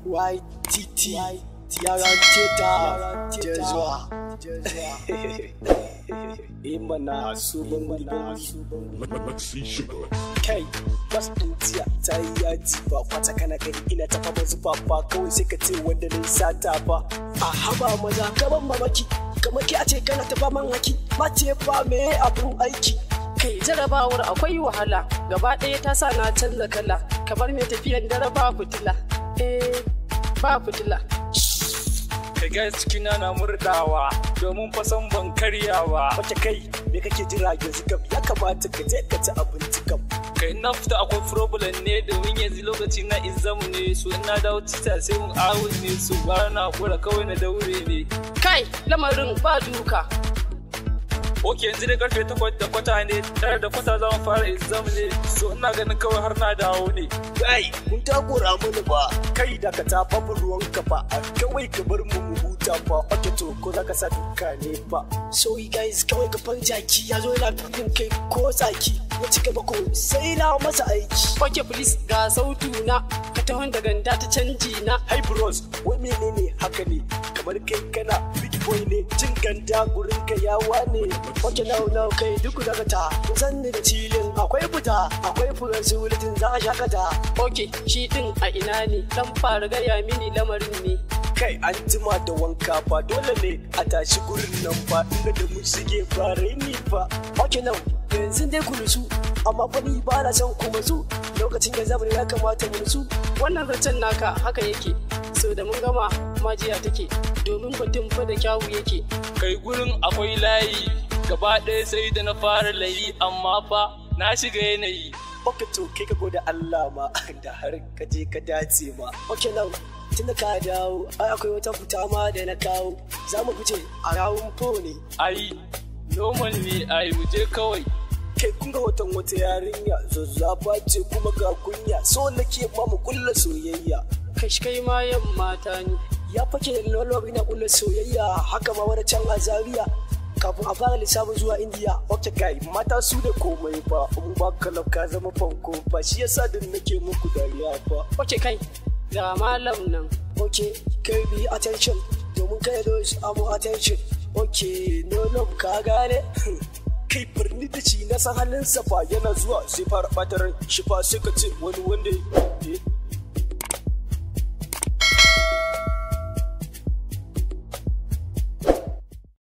YTT Yaran da zuwa imana subin kai bas ɗin tiya ta yi yaji ba kwata kana gani ina ta fama zuba ba kawai sai ka ce wanda ne sata ba a haba maza gaban mamaki kamar ki a ce kana ta faman haki mace ba me abun aiki kai jarabawar akwai wahala gaba ɗaya ta sa na canza kala kamar mai tafiyan dare ba fitila ba fitila kai cikina na murdawa domin fasan ban karyawa. Wace kai me kake jira yanzu kam ya kamata ka je ka ci abinci kam. Kai na fita akwai problem ne domin yanzu lokaci na exam ne so ina dawo tita sai mun awun ne so ba na kura kawai na daure ne. Kai lamarin ba duka. Ok yanzu dai karfe 8:15 ne tare da kwata za mu fara exam ne so ina ganin kawai har na dawo ne. Kai kun takura mini ba kai da ka ta babu ruwan ka ba kawai ka bar mu huta fa ok to ko za ka sa duka ne ba. Sorry guys kawai ka fan jaki ya zo yana dukkan kai ko tsaki ya cika bako sai na masa aiki. Ok please ga sautu na ka tahon da ganda ta canji na. Hey bros wai menene haka ne kamar kai kana big boy ne cin ganda gurin ka yawa ne. Ok now kai duk daga ta zan da cilin akwai fita akwai furan sulutin za a shakata. Ok shi din a ina ne dan fara gaya mini lamarin ne. Kai an jima da wanka fa dole ne a tashi gurin nan fa inda da mu shige ba raini fa. Ok now yanzu dai ku nusu amma fa ni ba na son kuma su lokacin da zamani ya kamata mu nusu. Wannan zancen naka haka yake so da mun gama majiya take domin batun fa da kyawu yake. Kai gurin akwai layi gaba ɗaya sai da na fara layi amma fa na shiga yanayi. Ok to kai ka gode Allah ma da har ka je ka dace ma. Ok now tunda ka dawo ai akwai wata fita ma da na kawo za mu fice a rawun fo ne. Ai normal ne ai mu je kawai. Kai kun ga wata yarinya zazzafa ce kuma ga kunya so nake ma mu kulla soyayya. Kai ma yan mata ne. Ya fake da lolobi na kulla soyayya haka ma wani can a Zaria. Kafin a fara lissafin zuwa Indiya, ok kai mata su da komai ba, in ba kalab ka zama fanko ba, shi yasa din nake muku dariya ba. Ok kai, ga malam nan. Ok, kai bi attention, domin kai da su amu attention. Ok, no ka gane. Kai birni da shi na san halin safa yana zuwa sai fara ɓatarar shi fa sai ka ce wani wanda